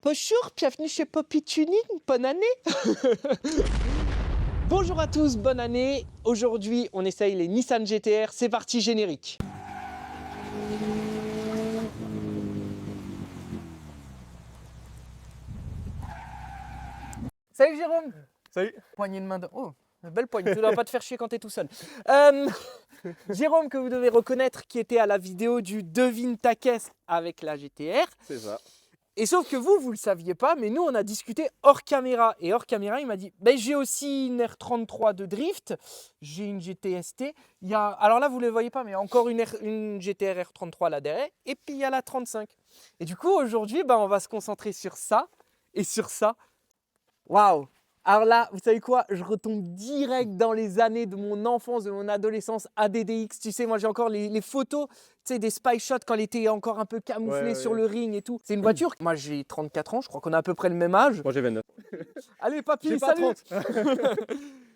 Bonjour, bienvenue chez Poppy Tuning, bonne année. Bonjour à tous, bonne année. Aujourd'hui, on essaye les Nissan GT-R, c'est parti générique. Salut Jérôme. Salut. Poignée de main de... Oh, belle poignée, tu dois pas te faire chier quand t'es tout seul. Jérôme, que vous devez reconnaître, qui était à la vidéo du Devine ta caisse avec la GT-R. C'est ça. Et sauf que vous le saviez pas, mais nous, on a discuté hors caméra. Et hors caméra, il m'a dit, ben, j'ai aussi une R33 de drift, j'ai une GT-ST. Alors là, vous ne le voyez pas, mais il y a encore une GT-R R33 là derrière. Et puis, il y a la 35. Et du coup, aujourd'hui, ben, on va se concentrer sur ça et sur ça. Waouh! Alors là, vous savez quoi? Je retombe direct dans les années de mon enfance, de mon adolescence, ADDX. Tu sais, moi j'ai encore les photos, tu sais, des spy shots quand elle était encore un peu camouflée sur le ring et tout. C'est une voiture. Moi j'ai 34 ans, je crois qu'on a à peu près le même âge. Moi j'ai 29. Allez papy, J'ai pas salut. 30.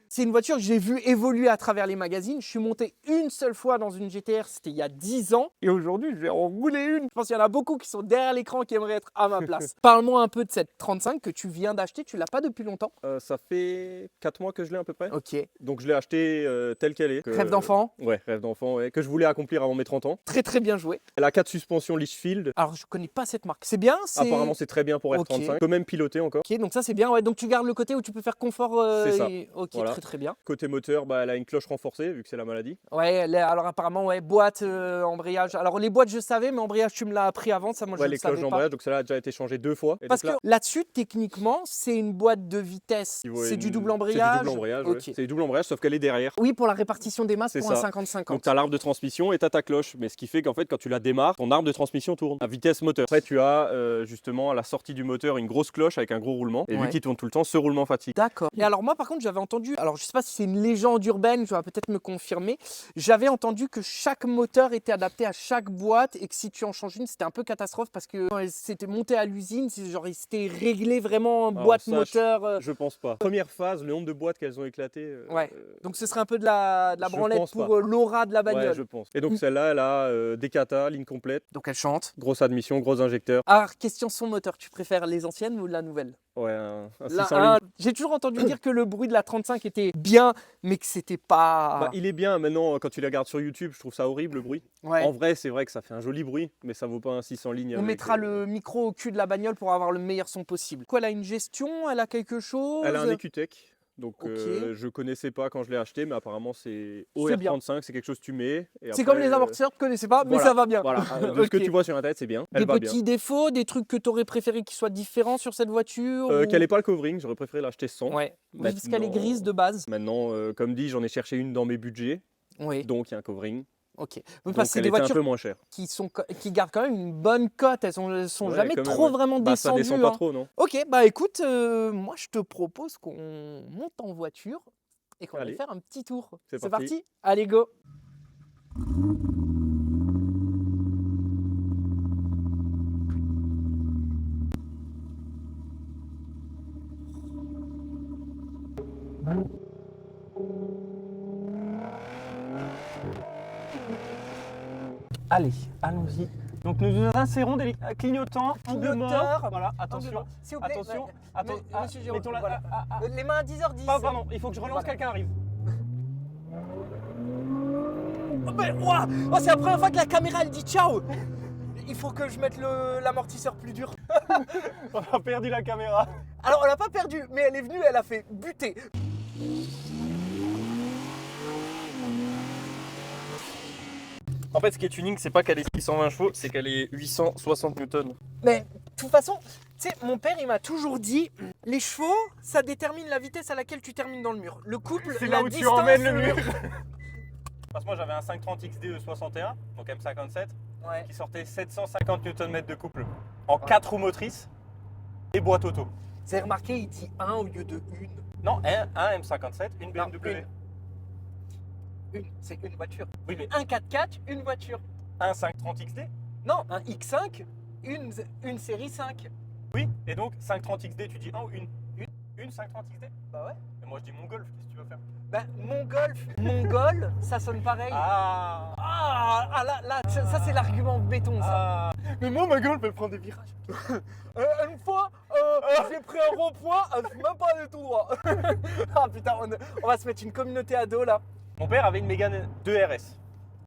C'est une voiture que j'ai vue évoluer à travers les magazines. Je suis monté une seule fois dans une GT-R, c'était il y a 10 ans. Et aujourd'hui, je vais en rouler une. Je pense qu'il y en a beaucoup qui sont derrière l'écran qui aimeraient être à ma place. Parle-moi un peu de cette 35 que tu viens d'acheter. Tu l'as pas depuis longtemps? Ça fait 4 mois que je l'ai à peu près. Ok. Donc je l'ai acheté telle qu'elle est. Rêve d'enfant? Ouais, rêve d'enfant, ouais. Que je voulais accomplir avant mes 30 ans. Très très bien joué. Elle a 4 suspensions Lichfield. Alors je connais pas cette marque. C'est bien? Apparemment c'est très bien pour R35. Ok. Peut même piloter encore. Ok, donc ça c'est bien. Ouais, donc tu gardes le côté où tu peux faire confort. C'est ça. Ok, Voilà. très très bien. Côté moteur, bah, elle a une cloche renforcée vu que c'est la maladie. Ouais, alors apparemment, ouais, boîte, embrayage. Alors les boîtes je savais, mais embrayage tu me l'as appris avant, ça moi je Ouais, ne les savais cloches pas. d'embrayage, donc celle-là a déjà été changée 2 fois. Et Parce donc que là-dessus, techniquement, c'est une boîte de vitesse. C'est du double embrayage. C'est du double embrayage, ouais. Ok. C'est du double embrayage sauf qu'elle est derrière. Oui, pour la répartition des masses C'est pour un ça. 50-50. Donc tu as l'arbre de transmission et tu as ta cloche, mais ce qui fait qu'en fait quand tu la démarres, ton arbre de transmission tourne à vitesse moteur. Après tu as justement à la sortie du moteur une grosse cloche avec un gros roulement et Ouais. vu qu'il tourne tout le temps, ce roulement fatigue. D'accord. Et alors moi par contre j'avais entendu, alors je sais pas si c'est une légende urbaine, tu vas peut-être me confirmer, j'avais entendu que chaque moteur était adapté à chaque boîte et que si tu en changes une c'était un peu catastrophe parce que c'était monté à l'usine, genre c'était réglé vraiment Alors boîte ça, moteur. Je pense pas. Première phase, le nombre de boîtes qu'elles ont éclatées. Ouais. Donc ce serait un peu de la je branlette pense pour pas. l'aura de la bagnole. Ouais, je pense. Et donc celle-là, elle a des kata, ligne complète, Donc elle chante. grosse admission, gros injecteur. Alors question son moteur, tu préfères les anciennes ou la nouvelle? Ouais, un La 600 un, litres. j'ai toujours entendu dire que le bruit de la 35 était bien, mais que c'était pas. Bah, il est bien maintenant quand tu la regardes sur YouTube, je trouve ça horrible le bruit. Ouais. En vrai, c'est vrai que ça fait un joli bruit, mais ça vaut pas un 600 lignes. On avec, mettra le micro au cul de la bagnole pour avoir le meilleur son possible. Quoi, elle a une gestion, elle a quelque chose? Elle a un EcuTech. Donc Ok. je connaissais pas quand je l'ai acheté, mais apparemment c'est C'est bien. OR35, c'est quelque chose que tu mets. C'est après, comme les amortisseurs, tu connaissais pas, mais voilà. ça va bien. Voilà, de ce que Ok. tu vois sur internet, c'est bien. Des Elle va bien. petits défauts, des trucs que tu aurais préféré qu'ils soient différents sur cette voiture? ou- Qu'elle n'ait pas le covering, j'aurais préféré l'acheter sans. Ouais, oui, parce qu'elle est Maintenant- grise de base. Maintenant, comme dit, j'en ai cherché une dans mes budgets, Oui, donc il y a un covering. ok. Oui, Donc parce que c'est elle des était un voitures peu moins chère. qui gardent quand même une bonne cote, elles sont Ouais, jamais quand même, trop ouais. vraiment Bah, ça descendues. descend pas hein. trop, non? Ok, bah écoute, moi je te propose qu'on monte en voiture et qu'on aille Allez. faire un petit tour. C'est C'est parti. parti? Allez, go! Allez, allons-y. Donc nous nous insérons des clignotants, Clignoteur. de mort. Voilà, attention. S'il vous plaît, Attention, mais- monsieur Jérôme, mettons-la- voilà. ah. Les mains à 10h10. Pardon, il faut que je relance, Voilà. quelqu'un arrive. Oh, mais, ouah, oh, c'est la première fois que la caméra elle dit ciao. Il faut que je mette l'amortisseur plus dur. On a perdu la caméra. Alors on l'a pas perdu, mais elle est venue, elle a fait buter. En fait, ce qui est tuning, c'est pas qu'elle est 620 chevaux, c'est qu'elle est 860 newtons. Mais de toute façon, tu sais, mon père il m'a toujours dit, les chevaux, ça détermine la vitesse à laquelle tu termines dans le mur. Le couple, C'est la là où tu distance, emmènes le mur. Parce que moi j'avais un 530 XD 61, donc M57, Ouais. qui sortait 750 Nm de couple en 4 roues motrices et boîte auto. Vous avez remarqué, il dit 1 au lieu de une. Non, un M57, une Non, BMW. Une, c'est une voiture. Oui, mais Un 4x4, une voiture. un 530 XD. Non, un X5, une série 5. Oui, et donc 530 XD, tu dis un ou une? Une 530 XD? Bah ouais. Et moi je dis mon Golf, qu'est-ce que tu veux faire? Ben, Mongol, ça sonne pareil. Ah, Ah, là, ça c'est l'argument béton, ça. Mais moi, ma gueule, elle prend des virages. Une fois, j'ai pris un rond-point, je suis même pas allé tout droit. Ah putain, on va se mettre une communauté ado là. Mon père avait une Mégane 2 RS.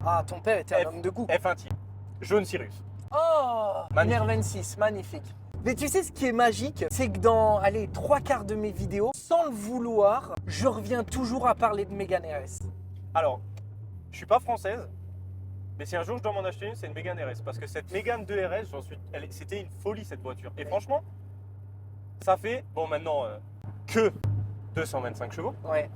Ah, ton père était un homme de goût. F1 type. Jaune Sirius. Oh, une Magnifique. R26, magnifique. Mais tu sais ce qui est magique, c'est que dans, allez, 3/4 de mes vidéos, sans le vouloir, je reviens toujours à parler de Mégane RS. Alors, je suis pas française, mais si un jour je dois m'en acheter une, c'est une Mégane RS. Parce que cette Mégane 2 RS, c'était une folie cette voiture. Et franchement, ça fait, bon maintenant, que 225 chevaux. Ouais.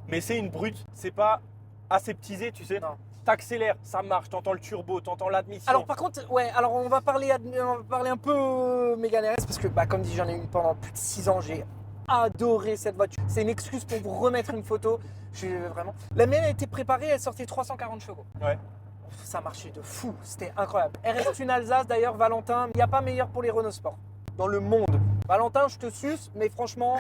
Mais c'est une brute, c'est pas aseptisé, tu sais. Non. T'accélères, ça marche, t'entends le turbo, t'entends l'admission. Alors par contre, ouais, alors on va parler un peu Mégane RS parce que bah, comme dit, j'en ai une pendant plus de 6 ans, j'ai adoré cette voiture. C'est une excuse pour vous remettre une photo. Vraiment. La mienne a été préparée, elle sortait 340 chevaux. Ouais. Ça marchait de fou, c'était incroyable. RS Thune Alsace d'ailleurs, Valentin, il n'y a pas meilleur pour les Renault Sport dans le monde. Valentin, je te suce, mais franchement,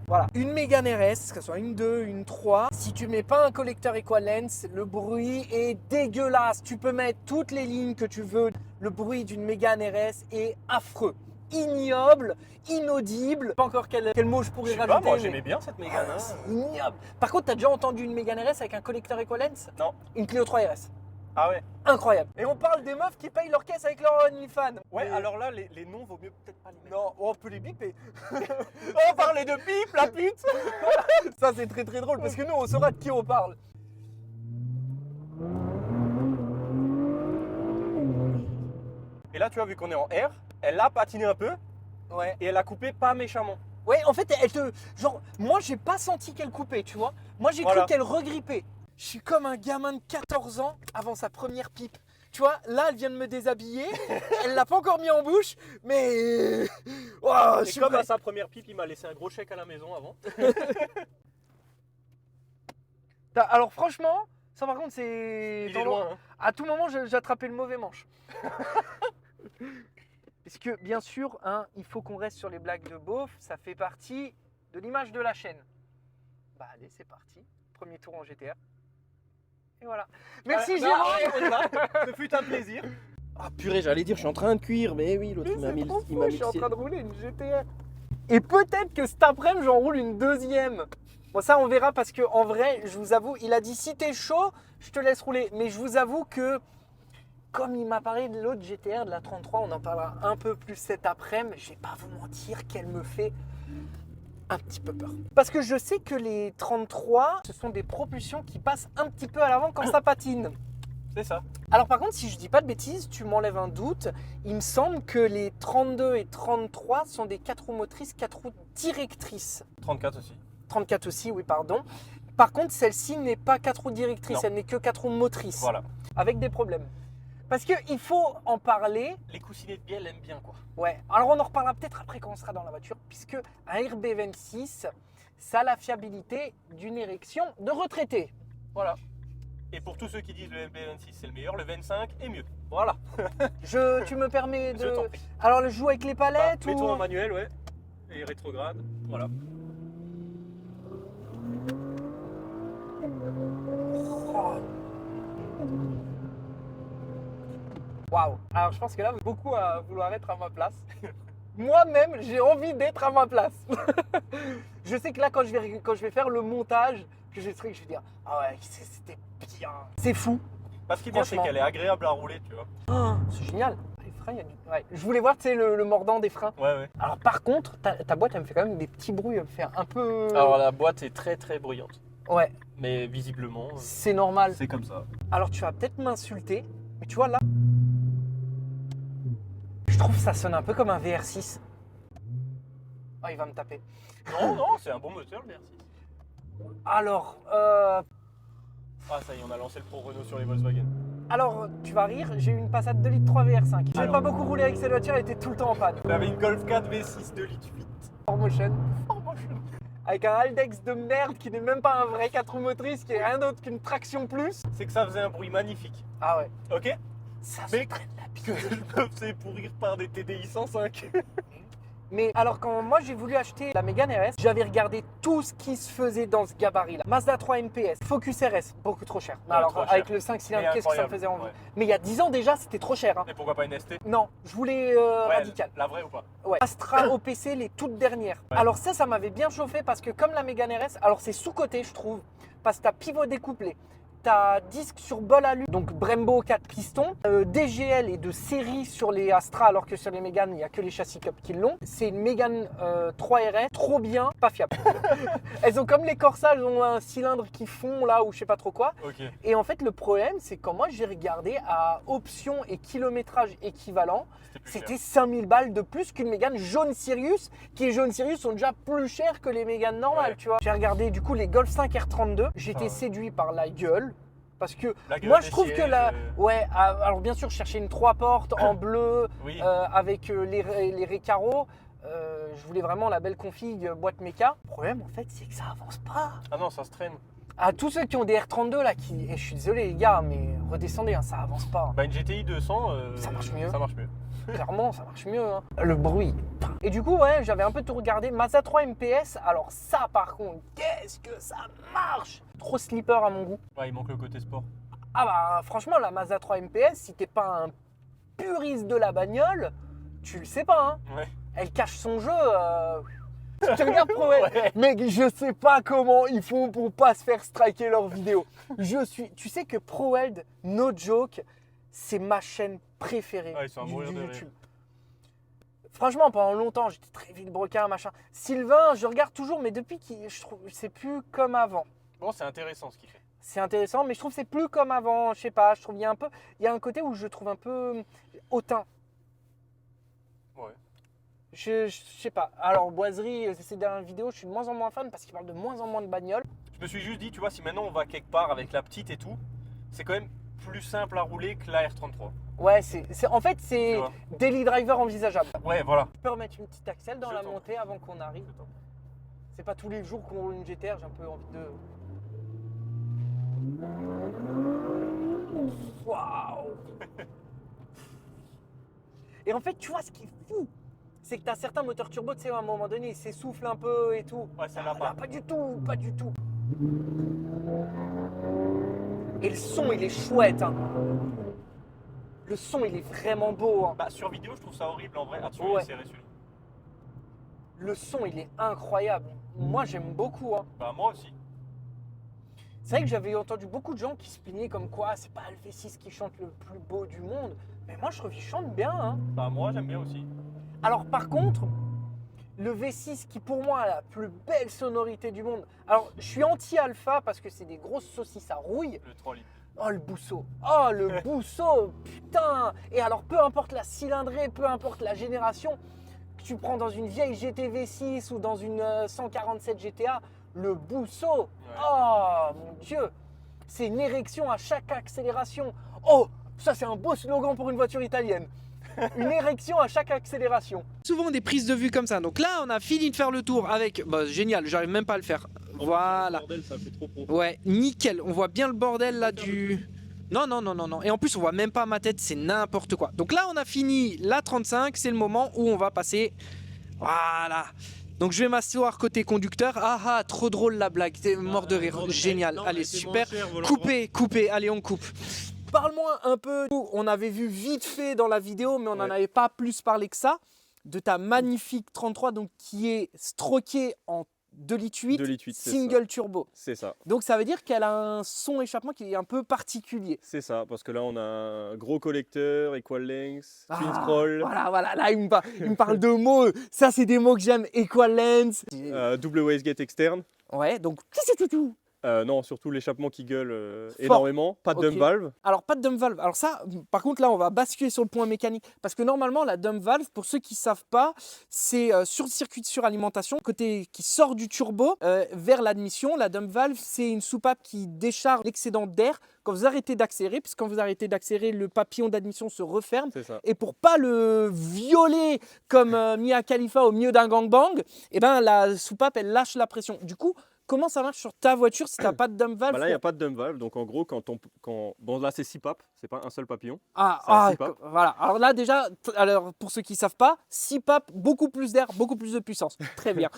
voilà. Une Mégane RS, que ce soit une 2, une 3, si tu mets pas un collecteur Equalens, le bruit est dégueulasse. Tu peux mettre toutes les lignes que tu veux. Le bruit d'une Mégane RS est affreux, ignoble, inaudible. Pas encore quel mot je pourrais Je sais rajouter. pas, moi mais- j'aimais bien cette Mégane. Ah, hein. c'est ignoble. Par contre, t'as déjà entendu une Mégane RS avec un collecteur Equalens? Non. Une Clio 3 RS. Ah ouais. Incroyable. Et on parle des meufs qui payent leur caisse avec leur OnlyFans. Ouais, Mais- alors là, les noms, vaut mieux peut-être pas les mettre. Non, on peut les biper. On parlait de pipe, la pute. Ça, c'est très très drôle parce que nous, on saura de qui on parle. Et là, tu vois, vu qu'on est en R, elle a patiné un peu Ouais. et elle a coupé pas méchamment. Ouais, en fait, elle te. Genre, moi, j'ai pas senti qu'elle coupait, tu vois. Moi, j'ai Voilà. cru qu'elle regrippait. Je suis comme un gamin de 14 ans avant sa première pipe. Tu vois, là, elle vient de me déshabiller. Elle l'a pas encore mis en bouche, mais. Ouah, je Et suis comme prêt. à sa première pipe, il m'a laissé un gros chèque à la maison avant. Alors, franchement, ça, par contre, c'est. Il est loin. Hein. À tout moment, j'ai attrapé le mauvais manche. Parce que, bien sûr, hein, il faut qu'on reste sur les blagues de beauf. Ça fait partie de l'image de la chaîne. Bah, allez, c'est parti. Premier tour en GTR. Et voilà. Merci, Bah, Jérôme. on y va. Ce fut un plaisir. Ah purée, j'allais dire, je suis en train de cuire, mais oui, l'autre Mais il m'a c'est mis, trop il fou, m'a je suis en mixé. train de rouler une GTR. Et peut-être que cet après-midi, j'en roule une deuxième. Bon, ça, on verra parce que en vrai, je vous avoue, il a dit si t'es chaud, je te laisse rouler. Mais je vous avoue que, comme il m'a parlé de l'autre GTR, de la 33, on en parlera un peu plus cet après-midi. Je vais pas vous mentir qu'elle me fait un petit peu peur. Parce que je sais que les 33, ce sont des propulsions qui passent un petit peu à l'avant quand ça patine. C'est ça. Alors par contre, si je dis pas de bêtises, tu m'enlèves un doute, il me semble que les 32 et 33 sont des 4 roues motrices, 4 roues directrices. 34 aussi. 34 aussi, oui, pardon. Par contre, celle-ci n'est pas 4 roues directrices, Non. elle n'est que 4 roues motrices. Voilà. Avec des problèmes. Parce qu'il faut en parler. Les coussinets de bielle aiment bien quoi. Ouais, alors on en reparlera peut-être après quand on sera dans la voiture, puisque un RB26, ça a la fiabilité d'une érection de retraité. Voilà. Et pour tous ceux qui disent le MB26 c'est le meilleur, le 25 est mieux. Voilà. Tu me permets Je de. t'en prie. Alors, le joue avec les Bah, palettes mets-toi ou. en manuel, ouais. Et rétrograde. Voilà. Oh. Waouh. Alors je pense que là, beaucoup à vouloir être à ma place. Moi-même, j'ai envie d'être à ma place. Je sais que là, quand je vais faire le montage, que je vais dire, ah ouais, c'était bien. C'est fou. Parce qu'il est bien, c'est Franchement. qu'elle est agréable à rouler, tu vois. Oh, c'est génial. Les freins, il y a du... ouais. Je voulais voir, tu sais, le mordant des freins. Ouais, ouais. Alors par contre, ta boîte, elle me fait quand même des petits bruits, elle me fait un peu... Alors la boîte est très très bruyante. Ouais, Mais visiblement, c'est normal. c'est comme ça. Alors tu vas peut-être m'insulter, mais tu vois là, je trouve que ça sonne un peu comme un VR6. Oh, il va me taper. Non, non, c'est un bon moteur le VR6. Alors, Ah ça y est, on a lancé le pro Renault sur les Volkswagen. tu vas rire, j'ai eu une Passat 2 litres 3 VR5. Je n'ai Alors. pas beaucoup roulé avec cette voiture, elle était tout le temps en panne. On avait une Golf 4 V6 2 litres 8. Formotion. Avec un Haldex de merde qui n'est même pas un vrai 4 roues motrices, qui est rien d'autre qu'une traction plus. C'est que ça faisait un bruit magnifique. Ah ouais, Ok. ça Mais se traîne la que bise. je me faisais pourrir par des TDI 105. Mais alors quand moi j'ai voulu acheter la Mégane RS, j'avais regardé tout ce qui se faisait dans ce gabarit-là. Mazda 3 MPS, Focus RS, beaucoup trop cher. Mais Ouais, alors trop cher. avec le 5 cylindres, Mais qu'est-ce que ça me incroyable, faisait envie. ouais. Mais il y a 10 ans déjà, c'était trop cher. Hein. Et pourquoi pas une ST? Non, je voulais Ouais, radical. la vraie ou pas? Ouais. Astra OPC, les toutes dernières. Ouais. Alors ça m'avait bien chauffé parce que comme la Mégane RS, alors c'est sous-coté je trouve, parce que t'as pivot découplé. T'as disque sur bol alu, donc Brembo 4 pistons, DGL et de série sur les Astra, alors que sur les Mégane, il n'y a que les châssis Cup qui l'ont. C'est une Mégane 3 RS, trop bien, pas fiable. Elles ont comme les Corsa, elles ont un cylindre qui fond là ou je sais pas trop quoi. Ok. Et en fait, le problème, c'est quand moi j'ai regardé à option et kilométrage équivalent, c'était 5000 balles de plus qu'une Mégane jaune Sirius, qui les jaunes Sirius sont déjà plus chers que les Méganes normales, Ouais. tu vois. J'ai regardé du coup les Golf 5 R32, j'étais Ah ouais. séduit par la gueule, parce que La gueule, moi les je trouve que sièges, la... Ouais, alors bien sûr, je cherchais une 3 portes en bleu, Oui. avec les récarreaux. Je voulais vraiment la belle config boîte méca. Le problème en fait, c'est que ça avance pas. Ah non, ça se traîne. À tous ceux qui ont des R32 là, et je suis désolé les gars, mais redescendez, hein, ça avance pas. Bah une GTI 200, Ça marche mieux. Ça marche mieux. Clairement, ça marche mieux. Hein. Le bruit. Et du coup, ouais, j'avais un peu tout regardé. Mazda 3 MPS, alors ça par contre, qu'est-ce que ça marche! Trop slipper à mon goût. Ouais, il manque le côté sport. Ah bah franchement, la Mazda 3 MPS, si t'es pas un puriste de la bagnole, tu le sais pas. Hein. Ouais. Elle cache son jeu. Tu regardes Proel, Ouais. mec, je sais pas comment ils font pour pas se faire striker leurs vidéos. Tu sais que Proel, no joke, c'est ma chaîne préférée Ah, ils sont à mourir du de rire. YouTube. Franchement, pendant longtemps, j'étais très Villebrequin, machin. Sylvain, je regarde toujours, mais depuis je trouve c'est plus comme avant. Bon, c'est intéressant ce qu'il fait. C'est intéressant, mais je trouve que c'est plus comme avant. Je sais pas, je trouve il y a un côté où je trouve un peu hautain. Ouais. Je sais pas. Alors, Boiserie, ces dernières vidéos, je suis de moins en moins fan parce qu'il parle de moins en moins de bagnoles. Je me suis juste dit, tu vois, si maintenant on va quelque part avec la petite et tout, c'est quand même plus simple à rouler que la R33. Ouais, en fait, Tu c'est vois. daily driver envisageable. Ouais, voilà. Je peux remettre une petite axelle dans Je la t'en montée avant qu'on arrive. C'est pas tous les jours qu'on roule une GTR, j'ai un peu envie de... Waouh! Et en fait, tu vois, ce qui est fou, c'est que tu as certains moteurs turbo, tu sais, à un moment donné, ils s'essoufflent un peu et tout. Ouais, ça l'a Ah, pas. là, pas du tout, pas du tout. Et le son, il est chouette. Hein. Le son, il est vraiment beau. Hein. Bah, sur vidéo, je trouve ça horrible en vrai. Ah, tu Ouais. c'est celui-là. Le son, il est incroyable. Moi, j'aime beaucoup. Hein. Bah, moi aussi. C'est vrai que j'avais entendu beaucoup de gens qui se plaignaient comme quoi c'est pas le V6 qui chante le plus beau du monde. Mais moi, je trouve qu'il chante bien. Hein. Bah, moi, j'aime bien aussi. Alors, par contre, le V6 qui pour moi a la plus belle sonorité du monde. Alors, je suis anti-alpha parce que c'est des grosses saucisses à rouille. Le 3 litres. Oh le bousseau, oh le bousseau, putain. Et alors peu importe la cylindrée, peu importe la génération, que tu prends dans une vieille GT V6 ou dans une 147 GTA, le bousseau, oh mon Dieu, c'est une érection à chaque accélération. Oh, ça c'est un beau slogan pour une voiture italienne. Une érection à chaque accélération. Souvent des prises de vue comme ça. Donc là, on a fini de faire le tour avec... Bah, génial, j'arrive même pas à le faire. Voilà. Bordel, ça fait trop pro. Ouais, nickel. On voit bien le bordel là du... Non, non, non, non, non. Et en plus, on voit même pas ma tête, c'est n'importe quoi. Donc là, on a fini la 35. C'est le moment où on va passer... Voilà. Donc je vais m'asseoir côté conducteur. Ah ah, trop drôle la blague. T'es mort de rire. Génial. Allez, super. Coupez. Allez, on coupe. Parle-moi un peu. On avait vu vite fait dans la vidéo, mais on n'en avait pas plus parlé que ça, de ta magnifique 33, donc qui est stroquée en 2,8 litres 2 litres 8, c'est single turbo. C'est ça. Donc ça veut dire qu'elle a un son échappement qui est un peu particulier. C'est ça, parce que là on a un gros collecteur, equal length, twin Ah, scroll, Voilà, là il me parle de mots. Ça c'est des mots que j'aime. Equal length. double wastegate externe. Ouais, donc tout. Non, surtout l'échappement qui gueule énormément. Pas de Ok. dump valve. Alors, pas de dump valve. Alors ça, par contre, là, on va basculer sur le point mécanique. Parce que normalement, la dump valve, pour ceux qui ne savent pas, c'est sur le circuit de suralimentation, côté qui sort du turbo vers l'admission. La dump valve, c'est une soupape qui décharge l'excédent d'air quand vous arrêtez d'accélérer. Puisque quand vous arrêtez d'accélérer, le papillon d'admission se referme. C'est ça. Et pour pas le violer comme Mia Khalifa au milieu d'un gangbang, eh ben, la soupape, elle lâche la pression. Du coup, comment ça marche sur ta voiture si t'as pas de dump valve? Bah là, il n'y a pas de dump valve. Donc en gros, bon, là, c'est 6 papes. C'est pas un seul papillon. c'est un Ah, six papes. voilà. Alors là, déjà, alors, pour ceux qui savent pas, 6 papes, beaucoup plus d'air, beaucoup plus de puissance. Très bien.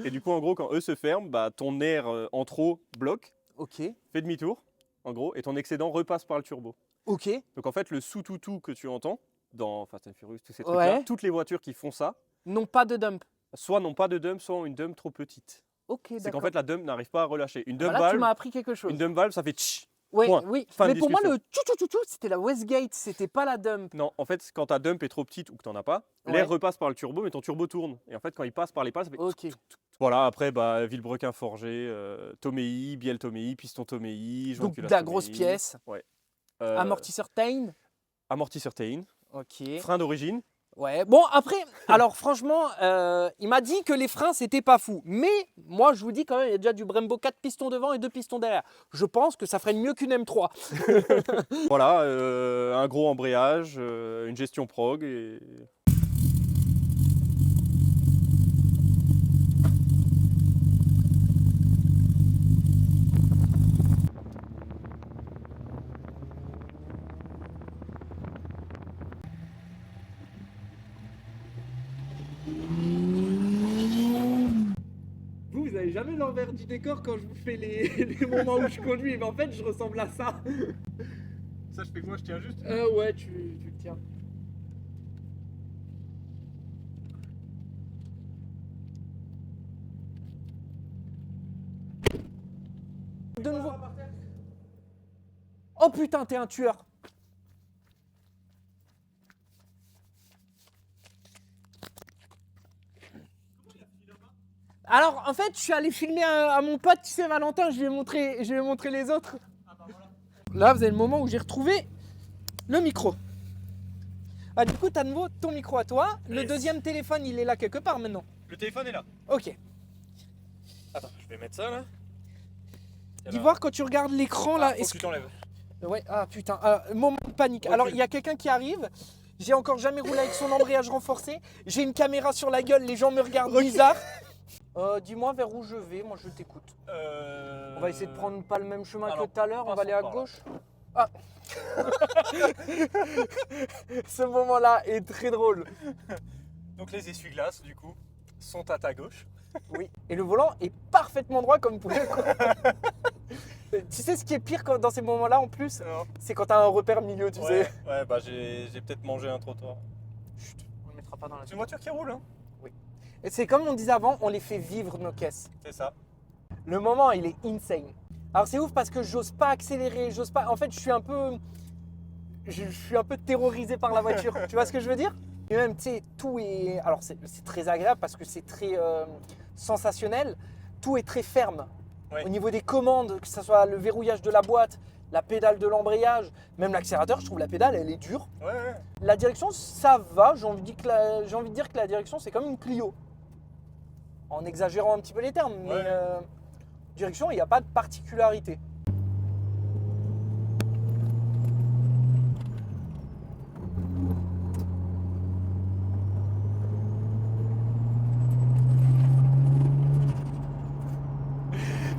Et du coup, en gros, quand eux se ferment, bah, ton air en trop bloque, Ok, fait demi-tour, en gros, et ton excédent repasse par le turbo. ok. Donc en fait, le sous-toutou que tu entends dans Fast and Furious, tous ces trucs-là, Ouais. toutes les voitures qui font ça, Non pas de dump. soit n'ont pas de dump, soit ont une dump trop petite. Ok, C'est qu'en d'accord. fait, la dump n'arrive pas à relâcher. Une dump Voilà, tu m'as valve, appris quelque chose. une dump valve, ça fait tch. Ouais, point. oui. Fin de Mais pour moi, discussion. le tchou c'était la Westgate, c'était pas la dump. Non, en fait, quand ta dump est trop petite ou que tu n'en as pas, l'air repasse par le turbo, mais ton turbo tourne. Et en fait, quand il passe par les pales, ça fait. Ok. Voilà, après, bah, Villebrequin forgé, Toméi, Biel Toméi, piston Toméi, joint Donc de culasse la grosse Toméi. pièce. Amortisseur Tain. Amortisseur Tain. Ok. Frein d'origine. Ouais. Bon, après, alors franchement, il m'a dit que les freins, c'était pas fou. Mais moi, je vous dis quand même, il y a déjà du Brembo 4 pistons devant et 2 pistons derrière. Je pense que ça freine mieux qu'une M3. Voilà, un gros embrayage, une gestion prog et. Vous n'avez jamais l'envers du décor quand je vous fais les moments où je conduis. Mais en fait, je ressemble à ça. Ça, je fais quoi? Je tiens juste. Ouais, tu le tiens. De nouveau. Oh putain, t'es un tueur. Alors, en fait, je suis allé filmer à mon pote, tu sais, Valentin, je lui ai montré les autres. Là, vous avez le moment où j'ai retrouvé le micro. Ah, du coup, t'as de nouveau ton micro à toi. Le Yes. deuxième téléphone, il est là quelque part maintenant. Le téléphone est là. Ok. Attends, je vais mettre ça là. Dis voir quand tu regardes l'écran là. Faut que tu t'enlèves. Ouais, ah putain, moment de panique. Alors, il y a quelqu'un qui arrive. J'ai encore jamais roulé avec son embrayage renforcé. J'ai une caméra sur la gueule, les gens me regardent bizarre. Dis-moi vers où je vais, moi je t'écoute. On va essayer de prendre pas le même chemin alors, que tout à l'heure, on va aller à passons par là. gauche. Ah Ce moment-là est très drôle. Donc les essuie-glaces, du coup, sont à ta gauche. Oui, et le volant est parfaitement droit comme vous pouvez le comprendre. Tu sais ce qui est pire dans ces moments-là en plus, c'est quand t'as un repère milieu, tu sais. Ouais, bah j'ai peut-être mangé un trottoir. Chut, on le mettra pas dans la C'est une voiture qui roule, hein. Et c'est comme on disait avant, on les fait vivre nos caisses. C'est ça. Le moment, il est insane. Alors c'est ouf parce que j'ose pas accélérer, j'ose pas. En fait, je suis un peu terrorisé par la voiture. Tu vois ce que je veux dire? Et même, tu sais, tout est. Alors c'est très agréable parce que c'est très sensationnel. Tout est très ferme. Ouais. Au niveau des commandes, que ce soit le verrouillage de la boîte, la pédale de l'embrayage, même l'accélérateur, je trouve la pédale, elle est dure. Ouais. La direction, ça va. J'ai envie de dire que la direction, c'est comme une Clio. En exagérant un petit peu les termes, mais Ouais. direction, il n'y a pas de particularité.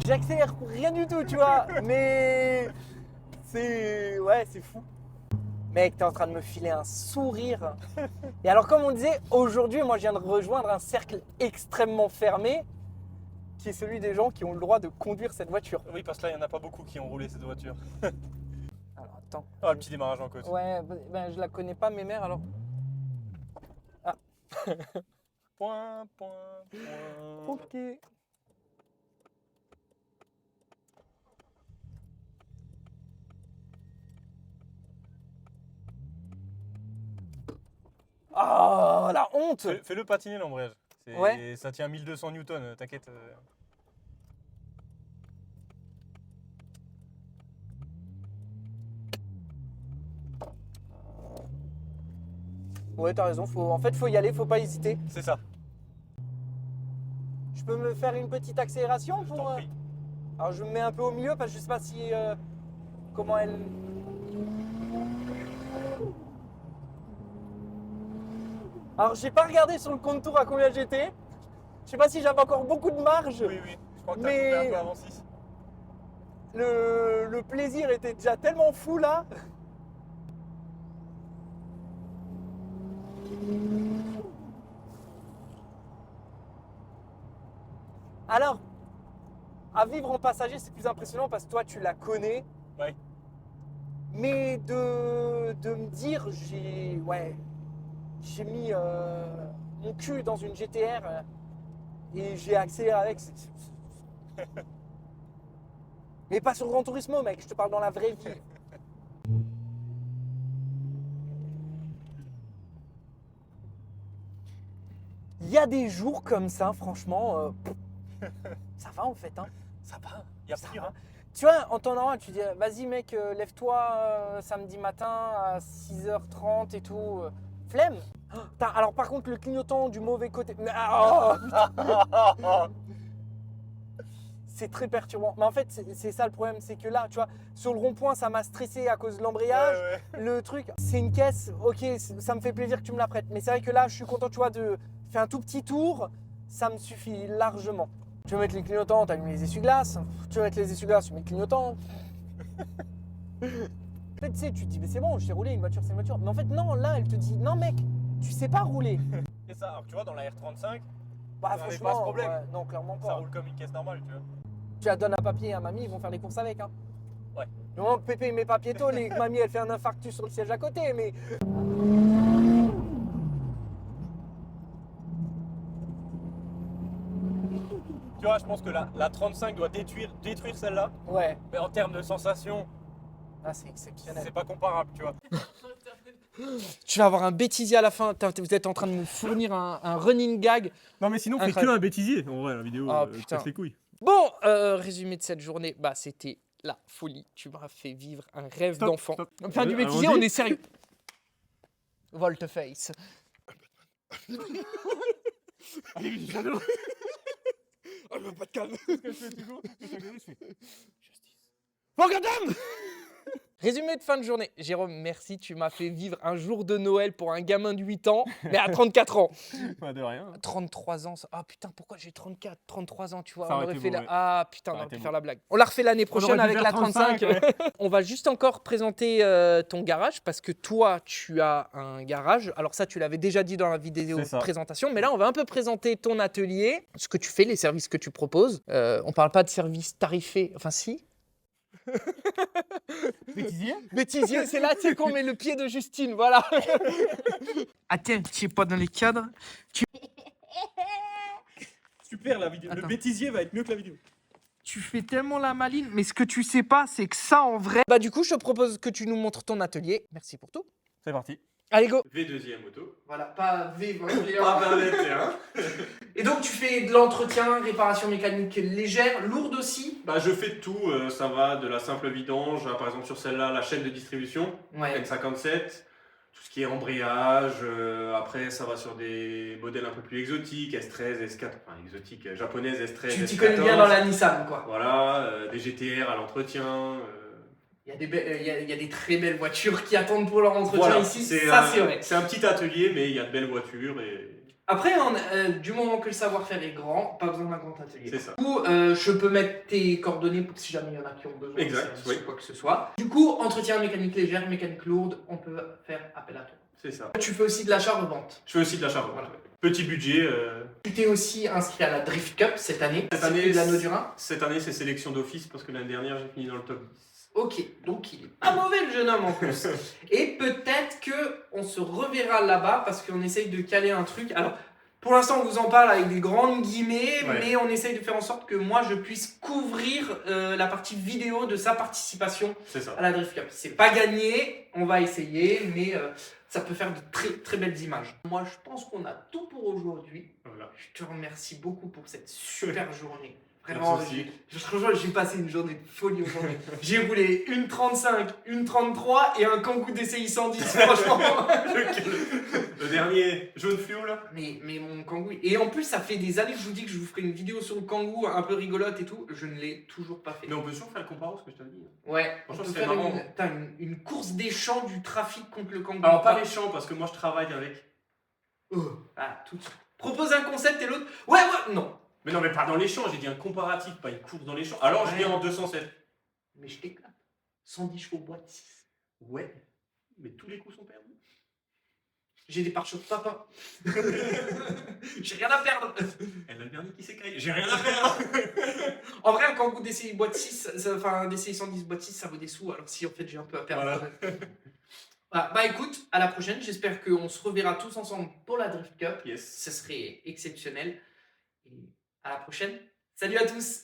J'accélère pour rien du tout, tu vois, mais c'est fou. Mec, t'es en train de me filer un sourire. Et alors, comme on disait, aujourd'hui, moi, je viens de rejoindre un cercle extrêmement fermé, qui est celui des gens qui ont le droit de conduire cette voiture. Oui, parce que là, il n'y en a pas beaucoup qui ont roulé cette voiture. Alors, attends. Ah, le petit démarrage en côte. Ouais, ben, je la connais pas, mes mères, alors. Point. Ok. Oh, la honte! Fais-le patiner l'embrayage. Ouais. Ça tient 1200 newtons, t'inquiète. Ouais, t'as raison, en fait, faut y aller, faut pas hésiter. C'est ça. Je peux me faire une petite accélération Je pour. t'en prie. Alors, je me mets un peu au milieu parce que je sais pas si. Comment elle. Alors, j'ai pas regardé sur le compte tour à combien j'étais. Je sais pas si j'avais encore beaucoup de marge. Oui. crois que t'as Mais- coupé un peu avant 6. Le plaisir était déjà tellement fou là. Alors, à vivre en passager, c'est plus impressionnant parce que toi, tu la connais. Ouais. Mais de me dire, j'ai mis mon cul dans une GTR et j'ai accéléré avec. Mais pas sur Gran Turismo, mec, je te parle dans la vraie vie. Il y a des jours comme ça, franchement, ça va en fait. Hein. Ça va, il y a Ça pire. va. Hein. Tu vois, en temps normal, tu dis, vas-y mec, lève-toi samedi matin à 6h30 et tout. Flemme. Alors par contre, le clignotant du mauvais côté. C'est très perturbant. Mais en fait, c'est ça le problème, c'est que là, tu vois, sur le rond-point, ça m'a stressé à cause de l'embrayage. Ouais. Le truc, c'est une caisse, ok, ça me fait plaisir que tu me la prêtes. Mais c'est vrai que là, je suis content, tu vois, de faire un tout petit tour, ça me suffit largement. Tu veux mettre les clignotants, tu allumes les essuie-glaces. Tu veux mettre les essuie-glaces, tu mets le clignotant. Peut-être, tu sais, tu te dis, mais c'est bon, je sais rouler, une voiture, c'est une voiture. Mais en fait, non, là, elle te dit, non, mec, tu sais pas rouler. Et ça, alors que tu vois, dans la R35, Bah, Ça avait pas ce franchement, problème. ouais, non, clairement ça pas. roule comme une caisse normale, tu vois. Tu la donnes un papier à mamie, ils vont faire les courses avec. Hein. Ouais. Du moment que Pépé met pas piétone et que mamie, elle fait un infarctus sur le siège à côté, mais. Tu vois, je pense que la 35 doit détruire celle-là. Ouais, Mais en termes de sensation, ah, c'est exceptionnel. c'est pas comparable, tu vois. Tu vas avoir un bêtisier à la fin. Vous êtes en train de me fournir un running gag. Non, mais sinon, Incroyable. un bêtisier. En vrai, la vidéo, Ah, putain. casse les couilles. Bon, résumé de cette journée, bah c'était la folie. Tu m'as fait vivre un rêve Stop, d'enfant. stop. Fin du bêtisier, Allons-y. on est sérieux. Volte-face. Allez, j'adore. Oh, pas de calme. Ce que je fais toujours, je fais justice. Résumé de fin de journée. Jérôme, merci, tu m'as fait vivre un jour de Noël pour un gamin de 8 ans, mais à 34 ans. Pas de rien. 33 ans, ah putain, pourquoi j'ai 34, 33 ans, tu vois, Ça on aurait aurait été fait beau, la... ouais. Ah putain, Ça on aurait aurait pu été faire beau. la blague. On la refait l'année prochaine aurait dû avec faire la 35, 35. On va juste encore présenter ton garage, parce que toi, tu as un garage. Alors ça, tu l'avais déjà dit dans la vidéo C'est ça. présentation, mais là, on va un peu présenter ton atelier, ce que tu fais, les services que tu proposes. On parle pas de services tarifés, enfin si. Bêtisier. Bêtisier, c'est là tu sais, qu'on met le pied de Justine, voilà. Ah tiens, tu es pas dans les cadres. Super, la vidéo. Attends. Le bêtisier va être mieux que la vidéo. Tu fais tellement la maline, mais ce que tu sais pas, c'est que ça en vrai. Bah du coup, je te propose que tu nous montres ton atelier. Merci pour tout. C'est parti. Allez go. V2e auto. Voilà, pas V, Pas Et donc tu fais de l'entretien, réparation mécanique légère, lourde aussi. Bah, je fais de tout, ça va de la simple vidange, par exemple sur celle-là, la chaîne de distribution, Ouais. N57, tout ce qui est embrayage, après ça va sur des modèles un peu plus exotiques, S13, S4, enfin exotiques, japonaises, S13, Tu t'y S14. connais bien dans la Nissan, quoi. Voilà, des GTR à l'entretien. Il y a des très belles voitures qui attendent pour leur entretien Voilà, ici. Ça, c'est vrai. C'est un petit atelier, mais il y a de belles voitures et Après, du moment que le savoir-faire est grand, pas besoin d'un grand atelier. c'est ça. Du coup, je peux mettre tes coordonnées pour si jamais il y en a qui ont besoin Exact, de service oui. ou quoi que ce soit. Du coup, entretien mécanique légère, mécanique lourde, on peut faire appel à toi. C'est ça. Tu fais aussi de l'achat-revente. Je fais aussi de l'achat-revente. Voilà. Petit budget. Tu t'es aussi inscrit à la Drift Cup cette année. Cette Circuit année, de l'Anneau du Rhin. Cette année, c'est sélection d'office parce que l'année dernière, j'ai fini dans le top 10. Ok, donc il est pas mauvais le jeune homme en plus. Et peut-être que on se reverra là-bas parce qu'on essaye de caler un truc. Alors, pour l'instant, on vous en parle avec des grandes guillemets, Ouais. mais on essaye de faire en sorte que moi, je puisse couvrir la partie vidéo de sa participation C'est ça. à la Drift Cup. C'est pas gagné, on va essayer, mais ça peut faire de très très belles images. Moi, je pense qu'on a tout pour aujourd'hui. Voilà. Je te remercie beaucoup pour cette super journée. Vraiment, Merci. j'ai passé une journée de folie aujourd'hui. J'ai roulé une 35, une 33 et un Kangoo DCI 110, franchement. Le dernier jaune fluo là. Mais mon Kangoo... Et en plus, ça fait des années que je vous dis que je vous ferai une vidéo sur le Kangoo un peu rigolote et tout. Je ne l'ai toujours pas fait. Mais on peut toujours faire le comparo, ce que je te dis. Ouais, on Franchement, peut c'est faire marrant. une course des champs du trafic contre le Kangoo. Alors pas les champs parce que moi je travaille avec. Ah, tout de suite. Propose un concept et l'autre... Ouais, non. Mais non, mais pas dans les champs, j'ai dit un comparatif, pas une course dans les champs. Alors je viens en 207. Mais je t'éclate. 110 chevaux boîte 6. Ouais, mais tous les coups sont perdus. J'ai des pare-chocs papa. J'ai rien à perdre. Elle a le dernier qui s'écaille, j'ai rien à faire. En vrai, un Kangoo DCI boîte 6, enfin un DCI 110 boîte 6, ça vaut des sous. Alors si en fait j'ai un peu à perdre. Voilà. Voilà. Bah écoute, à la prochaine. J'espère qu'on se reverra tous ensemble pour la Drift Cup. Yes. Ce serait exceptionnel. Et à la prochaine. Salut à tous.